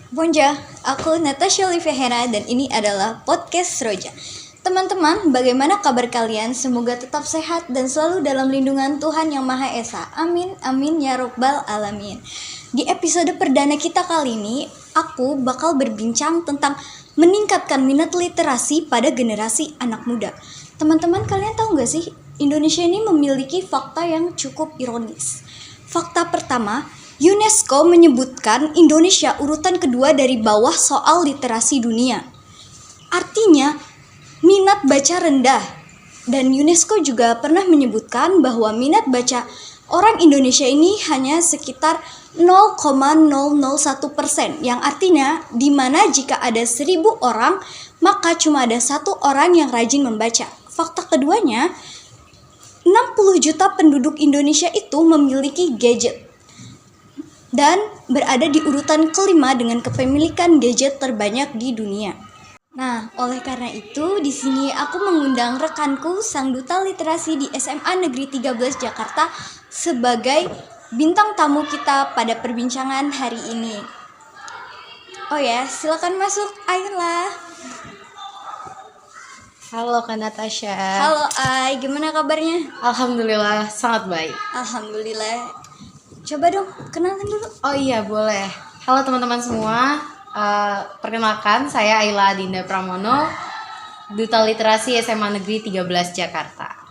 Bonja, aku Natasha Olivia dan ini adalah podcast Roja. Teman-teman, bagaimana kabar kalian? Semoga tetap sehat dan selalu dalam lindungan Tuhan Yang Maha Esa. Amin, amin ya robbal alamin. Di episode perdana kita kali ini, aku bakal berbincang tentang meningkatkan minat literasi pada generasi anak muda. Teman-teman, kalian tahu gak sih, Indonesia ini memiliki fakta yang cukup ironis. Fakta pertama, UNESCO menyebutkan Indonesia urutan kedua dari bawah soal literasi dunia. Artinya, minat baca rendah. Dan UNESCO juga pernah menyebutkan bahwa minat baca orang Indonesia ini hanya sekitar 0,001%, yang artinya di mana jika ada 1.000 orang, maka cuma ada 1 orang yang rajin membaca. Fakta keduanya, 60 juta penduduk Indonesia itu memiliki gadget dan berada di urutan kelima dengan kepemilikan gadget terbanyak di dunia. Nah, oleh karena itu, di sini aku mengundang rekanku, Sang Duta Literasi di SMA Negeri 13 Jakarta sebagai bintang tamu kita pada perbincangan hari ini. Oh ya, silakan masuk, Ayla. Halo Kak Natasha. Halo Ay, gimana kabarnya? Alhamdulillah sangat baik. Alhamdulillah. Coba dong, kenalan dulu. Oh iya boleh. Halo teman-teman semua. Perkenalkan saya Ayla Dinda Pramono, Duta Literasi SMA Negeri 13 Jakarta.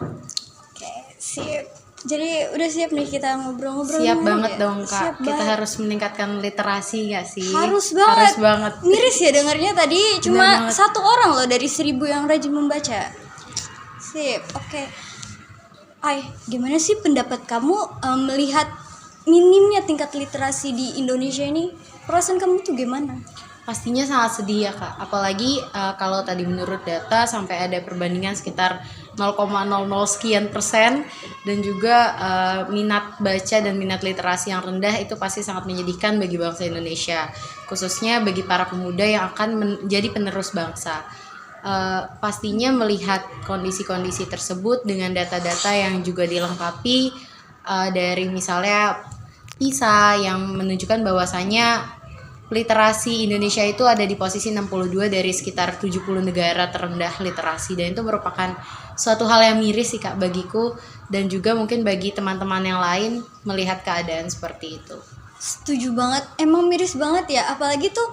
Oke, sip. Jadi udah siap nih kita ngobrol-ngobrol. Siap banget ya? dong Kak. Siap Kita banget. harus meningkatkan literasi gak sih? Harus banget. Harus banget. Miris ya dengarnya tadi cuma banget. 1 orang loh dari 1.000 yang rajin membaca. Sip, oke. Ay, gimana sih pendapat kamu melihat minimnya tingkat literasi di Indonesia ini? Perasaan kamu tuh gimana? Pastinya sangat sedih ya Kak. Apalagi kalau tadi menurut data sampai ada perbandingan sekitar 0,00 sekian persen, dan juga minat baca dan minat literasi yang rendah itu pasti sangat menyedihkan bagi bangsa Indonesia, khususnya bagi para pemuda yang akan menjadi penerus bangsa. Pastinya melihat kondisi-kondisi tersebut dengan data-data yang juga dilengkapi dari misalnya PISA yang menunjukkan bahwasanya literasi Indonesia itu ada di posisi 62 dari sekitar 70 negara terendah literasi, dan itu merupakan suatu hal yang miris sih Kak bagiku, dan juga mungkin bagi teman-teman yang lain melihat keadaan seperti itu. Setuju banget, emang miris banget ya. Apalagi tuh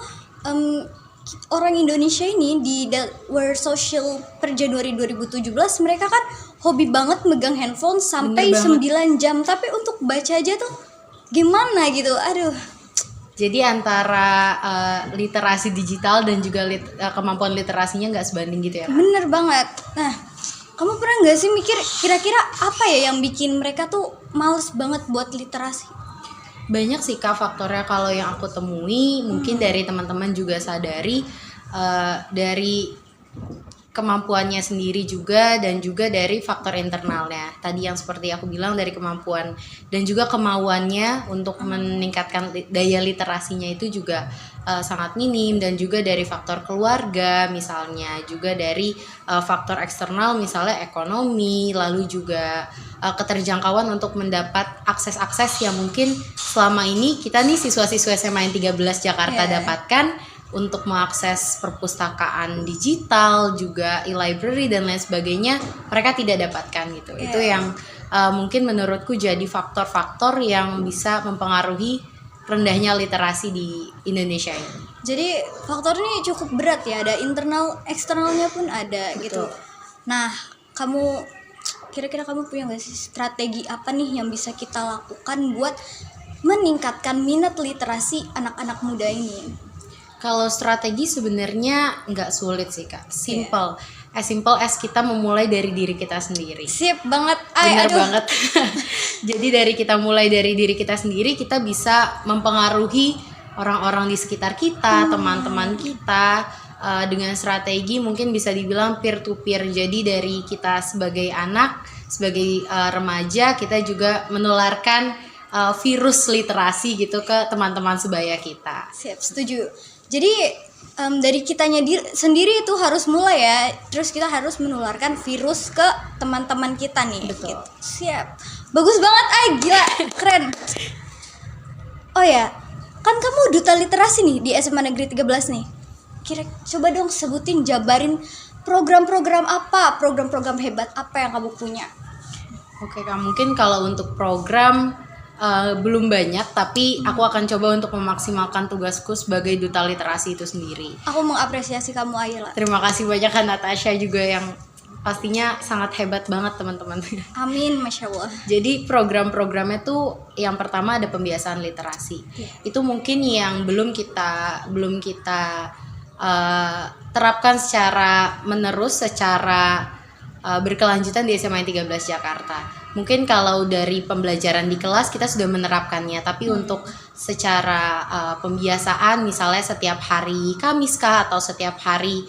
orang Indonesia ini di World Social per Januari 2017 mereka kan hobi banget megang handphone sampai 9 jam, tapi untuk baca aja tuh gimana gitu, aduh. Jadi antara literasi digital dan juga kemampuan literasinya nggak sebanding gitu ya? Bener banget. Nah, kamu pernah nggak sih mikir kira-kira apa ya yang bikin mereka tuh males banget buat literasi? Banyak sih Kak faktornya kalau yang aku temui, mungkin dari teman-teman juga sadari dari kemampuannya sendiri juga, dan juga dari faktor internalnya. Tadi yang seperti aku bilang dari kemampuan dan juga kemauannya untuk meningkatkan daya literasinya itu juga sangat minim, dan juga dari faktor keluarga misalnya, juga dari faktor eksternal misalnya ekonomi, lalu juga keterjangkauan untuk mendapat akses-akses yang mungkin selama ini kita nih siswa-siswa SMA yang 13 Jakarta dapatkan untuk mengakses perpustakaan digital, juga e-library dan lain sebagainya, mereka tidak dapatkan gitu. Itu yang mungkin menurutku jadi faktor-faktor yang bisa mempengaruhi rendahnya literasi di Indonesia ini. Jadi faktor ini cukup berat ya, ada internal, eksternalnya pun ada. Betul. Gitu. Nah, kira-kira kamu punya nggak sih strategi apa nih yang bisa kita lakukan buat meningkatkan minat literasi anak-anak muda ini? Kalau strategi sebenarnya nggak sulit sih Kak, simple. As simple as kita memulai dari diri kita sendiri. Sip banget, bener banget. Jadi kita mulai dari diri kita sendiri, kita bisa mempengaruhi orang-orang di sekitar kita, teman-teman kita, dengan strategi mungkin bisa dibilang peer to peer. Jadi dari kita sebagai anak, sebagai remaja, kita juga menularkan virus literasi gitu ke teman-teman sebaya kita. Siap, setuju. Jadi dari kitanya sendiri itu harus mulai ya, terus kita harus menularkan virus ke teman-teman kita nih. Betul. Gitu. Siap, bagus banget, gila, keren. Oh ya, Kan kamu duta literasi nih di SMA Negeri 13 nih. Coba dong sebutin, jabarin program-program apa, program-program hebat apa yang kamu punya. Oke Kak, mungkin kalau untuk program belum banyak, tapi aku akan coba untuk memaksimalkan tugasku sebagai duta literasi itu sendiri. Aku mengapresiasi kamu Ayla. Terima kasih banyak kan Natasha juga yang pastinya sangat hebat banget teman-teman. Amin, Masya Allah. Jadi program-programnya tuh yang pertama ada pembiasaan literasi. Itu mungkin yang belum kita terapkan secara menerus, secara berkelanjutan di SMA 13 Jakarta. Mungkin kalau dari pembelajaran di kelas kita sudah menerapkannya, tapi untuk secara pembiasaan misalnya setiap hari Kamis kah atau setiap hari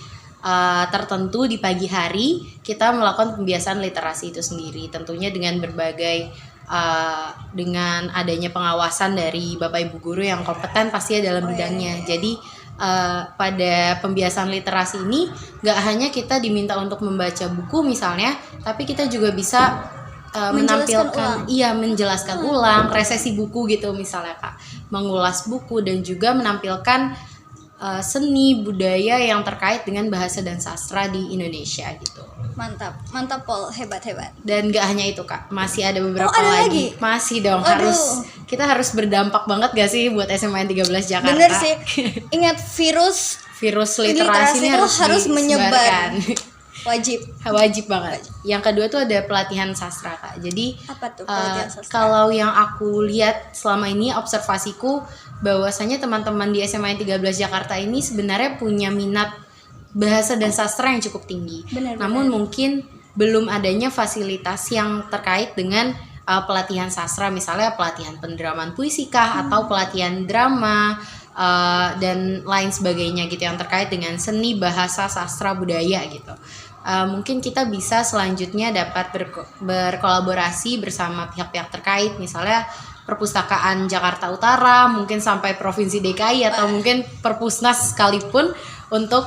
tertentu di pagi hari kita melakukan pembiasaan literasi itu sendiri, tentunya dengan berbagai dengan adanya pengawasan dari Bapak Ibu guru yang kompeten pasti dalam bidangnya. Jadi pada pembiasaan literasi ini nggak hanya kita diminta untuk membaca buku misalnya, tapi kita juga bisa menjelaskan ulang resesi buku gitu misalnya Kak, mengulas buku dan juga menampilkan seni budaya yang terkait dengan bahasa dan sastra di Indonesia gitu. Mantap Pol, hebat. Dan gak hanya itu Kak, masih ada beberapa ada lagi. Masih dong. Kita harus berdampak banget gak sih buat SMA 13 Jakarta? Bener sih. Ingat virus literasi ini harus menyebar. Wajib banget. Yang kedua tuh ada pelatihan sastra Kak. Jadi apa tuh pelatihan sastra? Kalau yang aku lihat selama ini, observasiku bahwasanya teman-teman di SMA 13 Jakarta ini sebenarnya punya minat bahasa dan sastra yang cukup tinggi. Namun mungkin belum adanya fasilitas yang terkait dengan pelatihan sastra, misalnya pelatihan pendramaan puisi kah atau pelatihan drama dan lain sebagainya gitu yang terkait dengan seni bahasa sastra budaya gitu. Mungkin kita bisa selanjutnya dapat berkolaborasi bersama pihak-pihak terkait, misalnya Perpustakaan Jakarta Utara, mungkin sampai Provinsi DKI atau mungkin Perpusnas sekalipun, untuk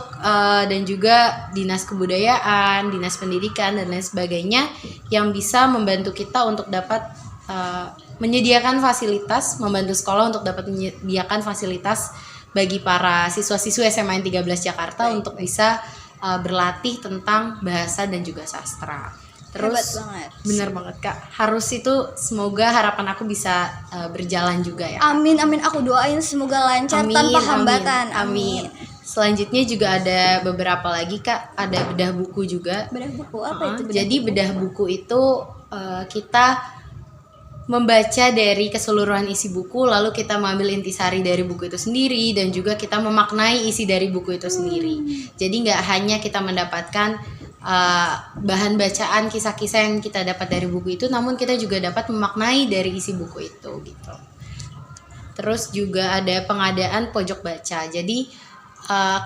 dan juga Dinas Kebudayaan, Dinas Pendidikan dan lain sebagainya yang bisa membantu kita untuk dapat menyediakan fasilitas, membantu sekolah untuk dapat menyediakan fasilitas bagi para siswa-siswi SMA 13 Jakarta untuk bisa berlatih tentang bahasa dan juga sastra. Terus hebat banget. Bener banget Kak. Harus itu, semoga harapan aku bisa berjalan juga ya. Amin, aku doain semoga lancar tanpa hambatan. Amin. Selanjutnya juga ada beberapa lagi Kak, ada bedah buku juga. Bedah buku apa itu? Jadi bedah buku itu kita membaca dari keseluruhan isi buku, lalu kita mengambil intisari dari buku itu sendiri dan juga kita memaknai isi dari buku itu sendiri. Jadi nggak hanya kita mendapatkan bahan bacaan, kisah-kisah yang kita dapat dari buku itu, namun kita juga dapat memaknai dari isi buku itu gitu. Terus juga ada pengadaan pojok baca. Jadi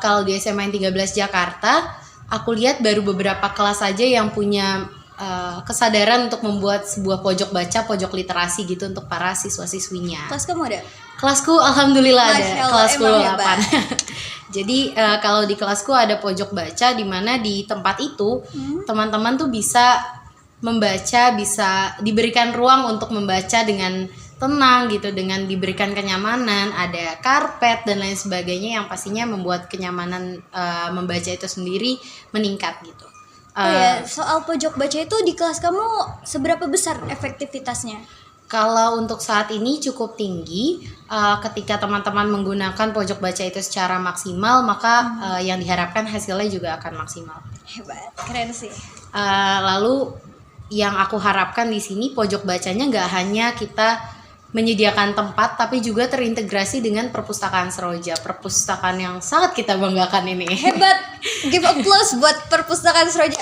kalau di SMA 13 Jakarta, aku lihat baru beberapa kelas saja yang punya kesadaran untuk membuat sebuah pojok baca, pojok literasi gitu untuk para siswa-siswinya. Kelas kamu ada? Kelasku alhamdulillah ada. Kelasku 8. Jadi kalau di kelasku ada pojok baca, di mana di tempat itu teman-teman tuh bisa membaca, bisa diberikan ruang untuk membaca dengan tenang gitu, dengan diberikan kenyamanan, ada karpet dan lain sebagainya yang pastinya membuat kenyamanan membaca itu sendiri meningkat gitu. Soal pojok baca itu di kelas kamu seberapa besar efektivitasnya? Kalau untuk saat ini cukup tinggi. Ketika teman-teman menggunakan pojok baca itu secara maksimal, maka yang diharapkan hasilnya juga akan maksimal. Hebat, keren sih. Lalu yang aku harapkan di sini, pojok bacanya nggak hanya kita menyediakan tempat, tapi juga terintegrasi dengan perpustakaan Seroja, perpustakaan yang sangat kita banggakan ini. Hebat, give applause buat perpustakaan Seroja.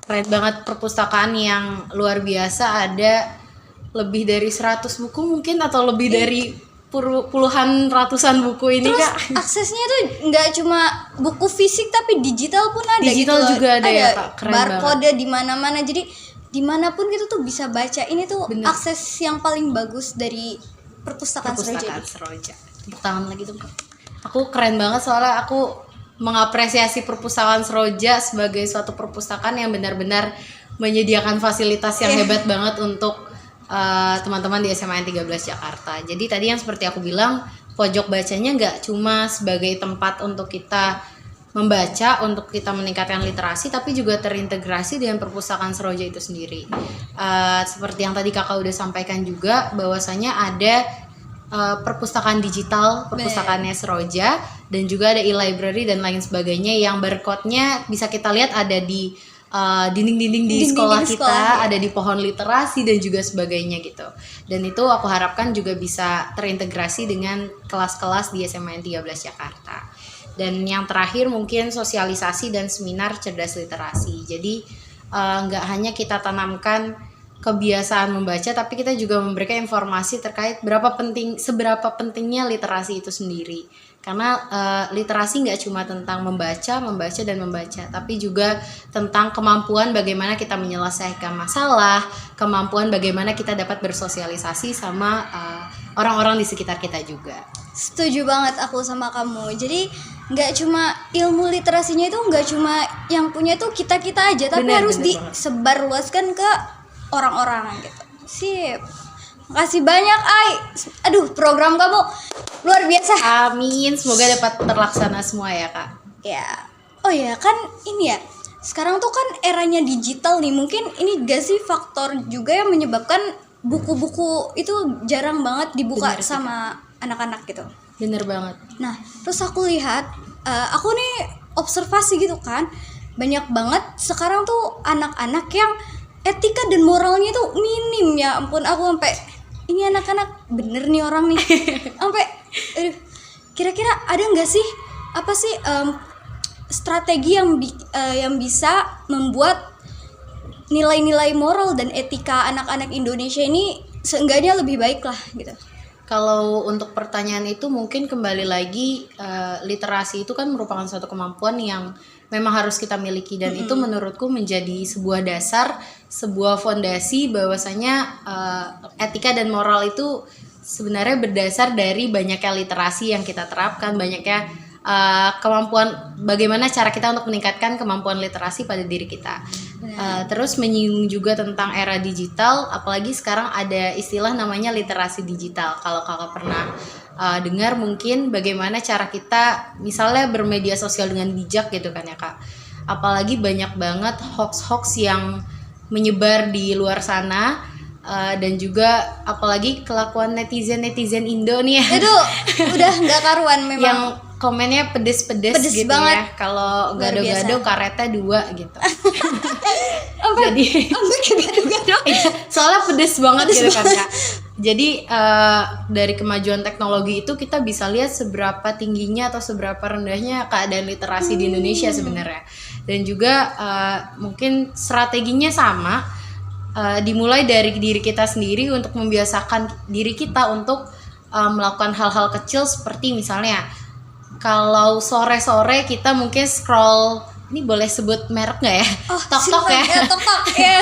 Keren banget, perpustakaan yang luar biasa, ada lebih dari 100 buku mungkin, atau lebih dari puluhan ratusan buku ini. Terus Kak, aksesnya tuh nggak cuma buku fisik tapi digital pun ada. Digital gitu juga ada ya Kak, keren barcode di mana-mana, jadi dimanapun gitu tuh bisa baca. Ini tuh bener, akses yang paling bagus dari perpustakaan Seroja. Tepuk tangan lagi tuh Kak. Aku keren banget soalnya aku mengapresiasi perpustakaan Seroja sebagai suatu perpustakaan yang benar-benar menyediakan fasilitas yang hebat banget untuk teman-teman di SMA 13 Jakarta. Jadi tadi yang seperti aku bilang, pojok bacanya nggak cuma sebagai tempat untuk kita membaca, untuk kita meningkatkan literasi, tapi juga terintegrasi dengan perpustakaan Seroja itu sendiri. Seperti yang tadi kakak udah sampaikan juga, bahwasanya ada perpustakaan digital, perpustakaannya Seroja, dan juga ada e-library dan lain sebagainya yang barcode-nya bisa kita lihat ada di dinding-dinding di sekolah kita, ada di pohon literasi dan juga sebagainya gitu. Dan itu aku harapkan juga bisa terintegrasi dengan kelas-kelas di SMA N 13 Jakarta. Dan yang terakhir mungkin sosialisasi dan seminar cerdas literasi. Jadi nggak hanya kita tanamkan kebiasaan membaca, tapi kita juga memberikan informasi terkait seberapa pentingnya literasi itu sendiri. Karena literasi nggak cuma tentang membaca, tapi juga tentang kemampuan bagaimana kita menyelesaikan masalah, kemampuan bagaimana kita dapat bersosialisasi sama orang-orang di sekitar kita juga. Setuju banget aku sama kamu. Jadi nggak cuma ilmu literasinya itu nggak cuma yang punya itu kita aja, tapi harus disebarluaskan ke orang-orang gitu. Sip. Makasih banyak, Ai. Aduh, program kamu luar biasa. Amin, semoga dapat terlaksana semua ya, Kak. Ya. Oh ya, kan ini ya. Sekarang tuh kan eranya digital nih. Mungkin ini gak sih faktor juga yang menyebabkan buku-buku itu jarang banget dibuka sama anak-anak gitu. Bener banget. Nah, terus aku lihat, aku nih observasi gitu kan, banyak banget sekarang tuh anak-anak yang etika dan moralnya tuh minim. Ya ampun, aku sampai ini anak-anak bener nih orang nih. Sampai kira-kira ada nggak sih apa sih strategi yang bisa membuat nilai-nilai moral dan etika anak-anak Indonesia ini seenggaknya lebih baik lah gitu. Kalau untuk pertanyaan itu mungkin kembali lagi literasi itu kan merupakan suatu kemampuan yang memang harus kita miliki, dan itu menurutku menjadi sebuah dasar, sebuah fondasi bahwasanya etika dan moral itu sebenarnya berdasar dari banyaknya literasi yang kita terapkan, banyaknya kemampuan, bagaimana cara kita untuk meningkatkan kemampuan literasi pada diri kita. Terus menyinggung juga tentang era digital, apalagi sekarang ada istilah namanya literasi digital. Kalau kakak pernah dengar mungkin bagaimana cara kita misalnya bermedia sosial dengan bijak gitu kan ya kak. Apalagi banyak banget hoax-hoax yang menyebar di luar sana. Dan juga apalagi kelakuan netizen Indo nih ya. Itu udah nggak karuan memang. Yang komennya pedes gitu banget ya. Kalau gado-gado karetnya 2 gitu. Jadi gado-gado. Soalnya pedes banget gitu kan ya. Jadi dari kemajuan teknologi itu kita bisa lihat seberapa tingginya atau seberapa rendahnya keadaan literasi di Indonesia sebenarnya. Dan juga mungkin strateginya sama. Dimulai dari diri kita sendiri untuk membiasakan diri kita untuk melakukan hal-hal kecil seperti misalnya kalau sore-sore kita mungkin scroll, ini boleh sebut merek nggak ya? Tok-tok ya? Tok-tok ya.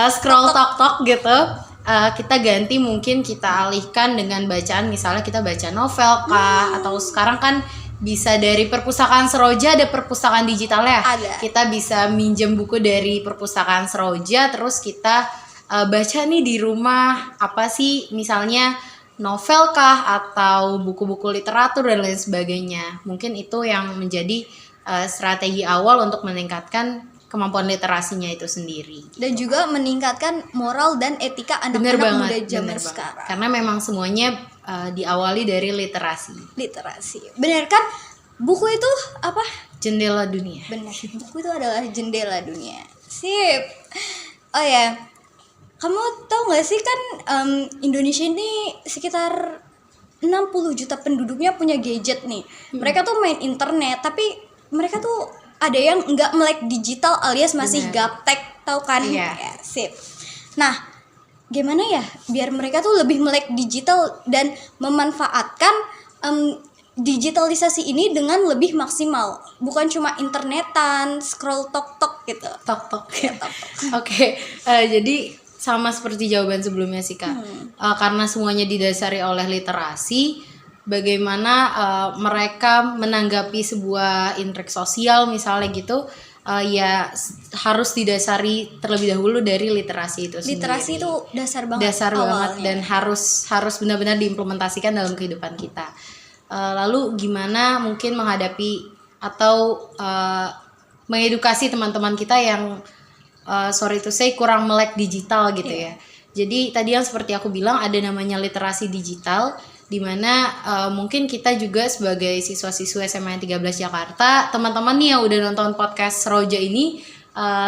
Scroll tok-tok gitu. Kita ganti, mungkin kita alihkan dengan bacaan, misalnya kita baca novel kah, atau sekarang kan bisa dari perpustakaan Seroja, ada perpustakaan digitalnya. Ada. Kita bisa minjem buku dari perpustakaan Seroja, terus kita baca nih di rumah, apa sih misalnya novel kah atau buku-buku literatur dan lain sebagainya. Mungkin itu yang menjadi strategi awal untuk meningkatkan kemampuan literasinya itu sendiri. Dan juga meningkatkan moral dan etika anak-anak muda zaman sekarang. Karena memang semuanya diawali dari literasi. Benar kan? Buku itu apa? Jendela dunia. Benar. Buku itu adalah jendela dunia. Sip. Oh ya. Kamu tahu nggak sih kan Indonesia ini sekitar 60 juta penduduknya punya gadget nih. Mereka tuh main internet, tapi mereka tuh ada yang nggak melek digital alias masih gaptek, tahu kan? Iya. Ya, sip. Nah, gimana ya biar mereka tuh lebih melek digital dan memanfaatkan digitalisasi ini dengan lebih maksimal, bukan cuma internetan, scroll tok-tok gitu. Tok-tok. Ya, tok-tok. Oke, jadi sama seperti jawaban sebelumnya sih kak. Karena semuanya didasari oleh literasi, bagaimana mereka menanggapi sebuah intrik sosial misalnya gitu, ya harus didasari terlebih dahulu dari literasi itu sendiri. Literasi itu dasar banget dan harus benar-benar diimplementasikan dalam kehidupan kita. lalu gimana mungkin menghadapi atau mengedukasi teman-teman kita yang sorry to say kurang melek digital gitu ya. Jadi tadi yang seperti aku bilang ada namanya literasi digital, di mana mungkin kita juga sebagai siswa-siswa SMA 13 Jakarta, teman-teman nih yang udah nonton podcast Roja ini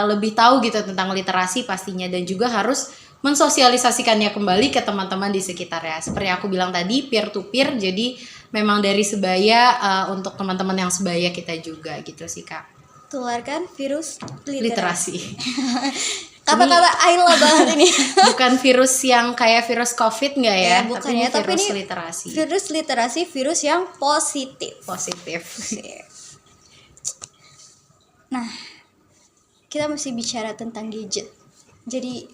lebih tahu gitu tentang literasi pastinya, dan juga harus mensosialisasikannya kembali ke teman-teman di sekitarnya. Seperti aku bilang tadi, peer to peer, jadi memang dari sebaya untuk teman-teman yang sebaya kita juga gitu sih Kak. Tularkan virus Literasi. Kata-kata Ayla banget ini. Bukan virus yang kayak virus COVID nggak ya? Bukan tapi ya, tapi virus ini literasi. Virus literasi, virus yang positif. Nah, kita masih bicara tentang gadget. Jadi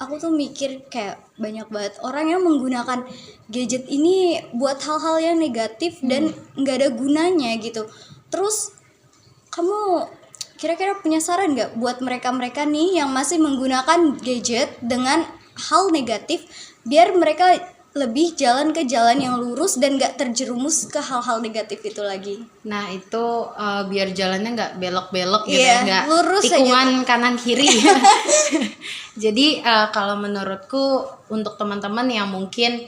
aku tuh mikir kayak banyak banget orang yang menggunakan gadget ini buat hal-hal yang negatif dan nggak ada gunanya gitu. Terus kamu kira-kira punya saran nggak buat mereka-mereka nih yang masih menggunakan gadget dengan hal negatif, biar mereka lebih jalan ke jalan yang lurus dan nggak terjerumus ke hal-hal negatif itu lagi? Nah itu biar jalannya nggak belok-belok gitu Iya, nggak lurus tikungan aja. kanan kiri. Jadi kalau menurutku untuk teman-teman yang mungkin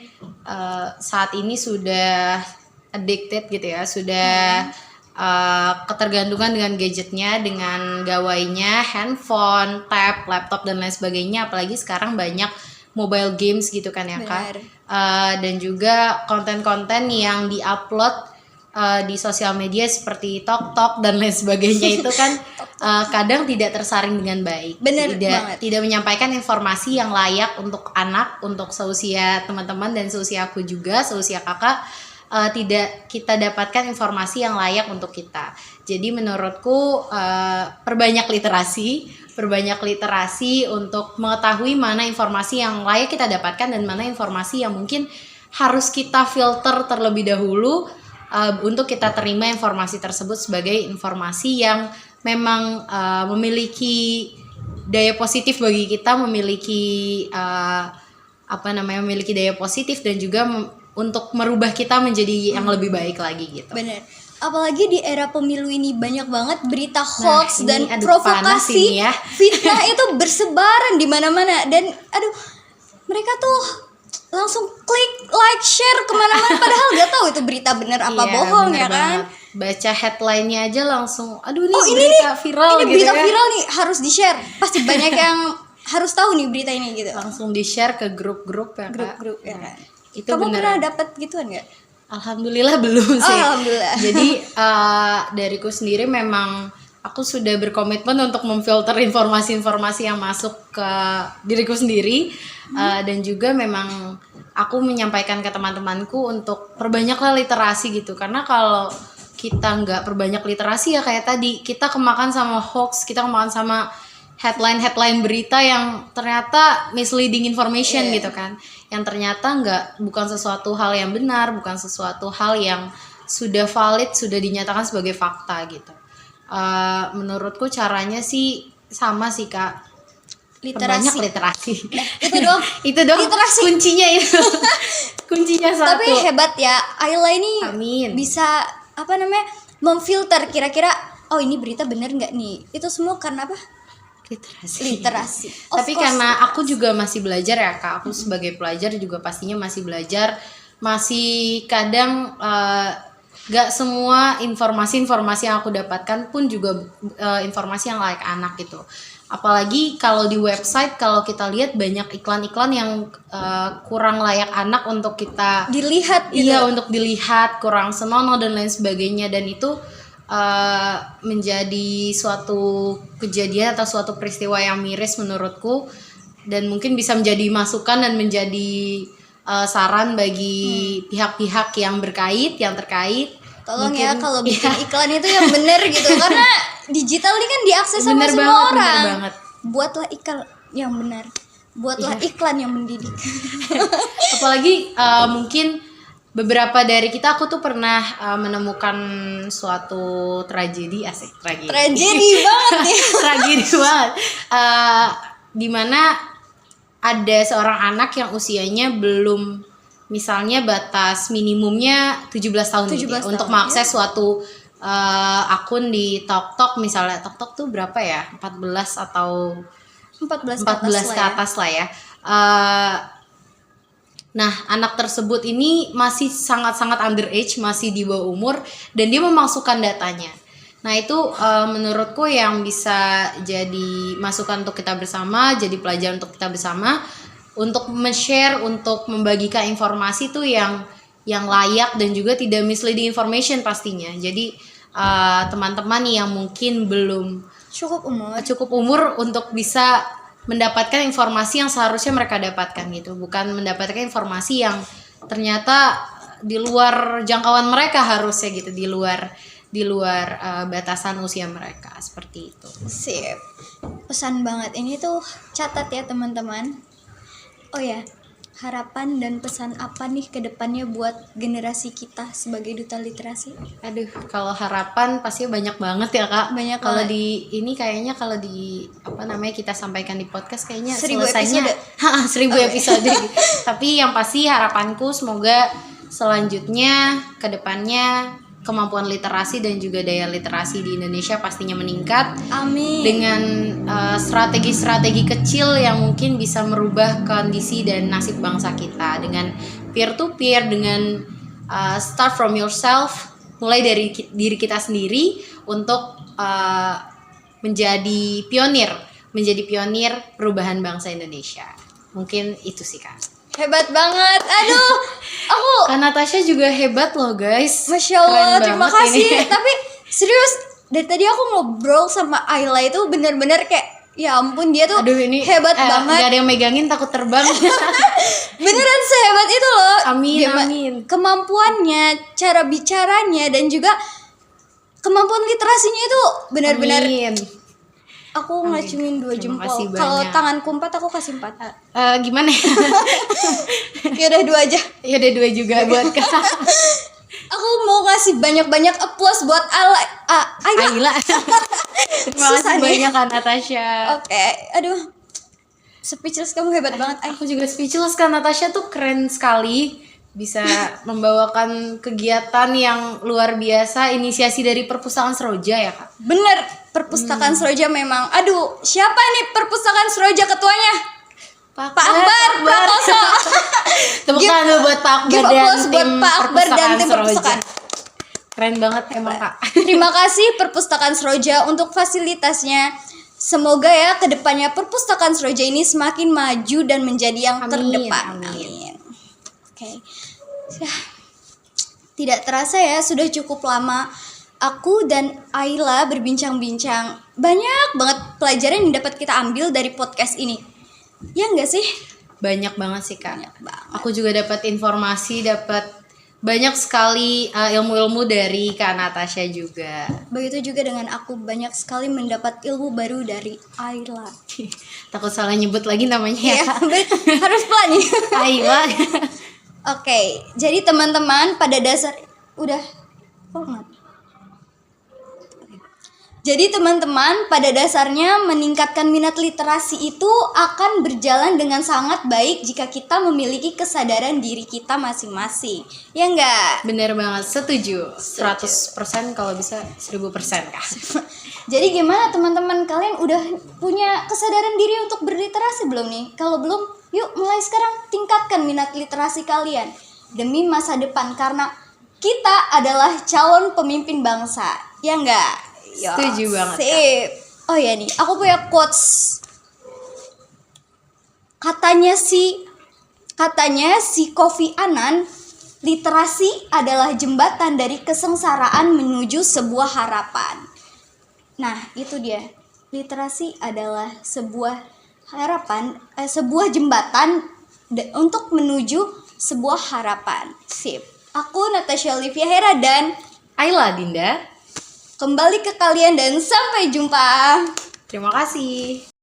saat ini sudah addicted gitu ya, sudah ketergantungan dengan gadgetnya, dengan gawainya, handphone, tab, laptop dan lain sebagainya. Apalagi sekarang banyak mobile games gitu kan ya Kak. Dan juga konten-konten yang diupload di sosial media seperti TikTok dan lain sebagainya itu kan kadang tidak tersaring dengan baik. Tidak menyampaikan informasi yang layak untuk anak, untuk seusia teman-teman dan seusia aku juga, seusia kakak. Tidak kita dapatkan informasi yang layak untuk kita. Jadi menurutku perbanyak literasi untuk mengetahui mana informasi yang layak kita dapatkan dan mana informasi yang mungkin harus kita filter terlebih dahulu untuk kita terima informasi tersebut sebagai informasi yang memang memiliki daya positif bagi kita, memiliki memiliki daya positif dan juga untuk merubah kita menjadi yang lebih baik lagi gitu. Bener. Apalagi di era pemilu ini banyak banget berita hoax dan ini, provokasi, ya. fitnah itu bersebaran di mana-mana, dan mereka tuh langsung klik, like, share kemana-mana padahal gak tahu itu berita bener apa bohong ya kan. Baca headline-nya aja langsung, aduh nih berita viral ini gitu berita ya. viral nih, harus di-share. Pasti banyak yang harus tahu nih berita ini gitu. Langsung di-share ke grup-grup ya Kak. Grup-grup ya kan. Itu kamu beneran. pernah dapat gituan nggak? Alhamdulillah belum sih. Alhamdulillah. Jadi dariku sendiri memang aku sudah berkomitmen untuk memfilter informasi-informasi yang masuk ke diriku sendiri, dan juga memang aku menyampaikan ke teman-temanku untuk perbanyaklah literasi gitu, karena kalau kita nggak perbanyak literasi ya kayak tadi kita kemakan sama hoax, kita kemakan sama headline berita yang ternyata misleading information gitu kan, yang ternyata bukan sesuatu hal yang benar, bukan sesuatu hal yang sudah valid, sudah dinyatakan sebagai fakta gitu. Menurutku caranya sih sama sih Kak, literasi. Nah, itu doang literasi kuncinya itu. Kuncinya satu. Tapi hebat ya Ayla ini. Amin. Bisa memfilter kira-kira ini berita bener nggak nih, itu semua karena apa? Literasi. Tapi karena aku juga masih belajar ya Kak, aku sebagai pelajar juga pastinya masih belajar, masih kadang gak semua informasi yang aku dapatkan pun juga informasi yang layak anak gitu. Apalagi kalau di website, kalau kita lihat banyak iklan-iklan yang kurang layak anak untuk kita dilihat gitu. Iya, untuk dilihat, kurang senonoh dan lain sebagainya, dan itu menjadi suatu kejadian atau suatu peristiwa yang miris menurutku, dan mungkin bisa menjadi masukan dan menjadi saran bagi pihak-pihak yang terkait. Tolong mungkin, ya kalau bikin iklan itu yang benar gitu, karena digital ini kan diakses sama semua orang. Buatlah iklan yang benar, buatlah iklan yang mendidik. Apalagi mungkin beberapa dari kita, aku tuh pernah menemukan suatu tragedi banget nih. Tragedi banget, dimana ada seorang anak yang usianya belum misalnya batas minimumnya 17 tahun 17 gitu ya, tahun, untuk mengakses suatu akun di TokTok misalnya. TokTok tuh berapa ya? 14 atau 14 ke atas lah ya. Nah, anak tersebut ini masih sangat-sangat underage, masih di bawah umur, dan dia memasukkan datanya. Nah, itu menurutku yang bisa jadi masukan untuk kita bersama, jadi pelajaran untuk kita bersama, untuk men-share, untuk membagikan informasi tuh yang layak dan juga tidak misleading information pastinya. Jadi teman-teman yang mungkin belum cukup umur untuk bisa mendapatkan informasi yang seharusnya mereka dapatkan gitu, bukan mendapatkan informasi yang ternyata di luar jangkauan mereka harusnya gitu, di luar batasan usia mereka, seperti itu. Sip. Pesan banget ini tuh, catat ya teman-teman. Oh ya, harapan dan pesan apa nih ke depannya buat generasi kita sebagai duta literasi? Aduh, kalau harapan pasti banyak banget ya Kak. Banyak kalau banget. di ini kayaknya kalau di kita sampaikan di podcast kayaknya 1000 selesainya episode. 1000 episode gitu. Tapi yang pasti harapanku semoga selanjutnya ke depannya kemampuan literasi dan juga daya literasi di Indonesia pastinya meningkat. Amin. Dengan strategi-strategi kecil yang mungkin bisa merubah kondisi dan nasib bangsa kita, dengan peer to peer, dengan start from yourself, mulai dari diri kita sendiri untuk menjadi pionir perubahan bangsa Indonesia. Mungkin itu sih Kak. Hebat banget. Aduh, aku Kak Natasha juga hebat loh guys. Masya Allah, Keren terima banget kasih. ini. Tapi serius, dari tadi aku ngobrol sama Ayla itu bener-bener kayak, ya ampun, dia tuh Aduh, ini hebat banget. Gak ada yang megangin, takut terbang. Beneran sehebat itu loh. Amin, amin. Kemampuannya, cara bicaranya, dan juga kemampuan literasinya itu benar-benar. Amin. Aku ngacungin 2 Terima jempol. kasih Kalau banyak. tanganku 4, aku kasih 4. Gimana ya? Ya udah 2 aja. Ya udah 2 juga buat Kak. Aku mau ngasih banyak-banyak applause buat Ayla. Ayla. Terima Susah kasih nih. banyak Kak Natasha. Oke, aduh. Speechless, kamu hebat banget, Ay. Aku juga speechless. Kak Natasha tuh keren sekali, bisa membawakan kegiatan yang luar biasa, inisiasi dari Perpustakaan Seroja ya Kak. Bener, Perpustakaan Seroja memang. Aduh, siapa nih Perpustakaan Seroja ketuanya? Pak Akbar Prakoso. Tepuk tangan dulu buat Pak Akbar Give dan applause buat tim Pak Akbar dan tim Seroja. perpustakaan. Keren banget emang Kak. Terima kasih Perpustakaan Seroja untuk fasilitasnya. Semoga ya kedepannya Perpustakaan Seroja ini semakin maju dan menjadi yang Amin, terdepan. amin. Oke. Ya, tidak terasa ya, sudah cukup lama aku dan Ayla berbincang-bincang. Banyak banget pelajaran yang dapat kita ambil dari podcast ini. Ya enggak sih? Banyak banget sih Kak. Banyak banget. Aku juga dapat informasi, dapat banyak sekali ilmu-ilmu dari Kak Natasha juga. Begitu juga dengan aku, banyak sekali mendapat ilmu baru dari Ayla. Takut salah nyebut lagi namanya ya. Ya, harus pelan nih. Ayla. Oke, jadi teman-teman pada dasar udah banget. Jadi teman-teman pada dasarnya meningkatkan minat literasi itu akan berjalan dengan sangat baik jika kita memiliki kesadaran diri kita masing-masing. Ya enggak? Bener banget, setuju. 100% kalau bisa 1000% Kak. Jadi gimana teman-teman, kalian udah punya kesadaran diri untuk berliterasi belum nih? Kalau belum, yuk mulai sekarang tingkatkan minat literasi kalian demi masa depan, karena kita adalah calon pemimpin bangsa. Ya enggak? Yo, Setuju banget, sip. Oh ya nih, aku punya quotes. Katanya si Kofi Annan, literasi adalah jembatan dari kesengsaraan menuju sebuah harapan. Nah, itu dia. Literasi adalah sebuah harapan, sebuah jembatan untuk menuju sebuah harapan. Sip. Aku Natasha Olivia Hera dan Ayla Dinda. kembali ke kalian dan sampai jumpa. Terima kasih.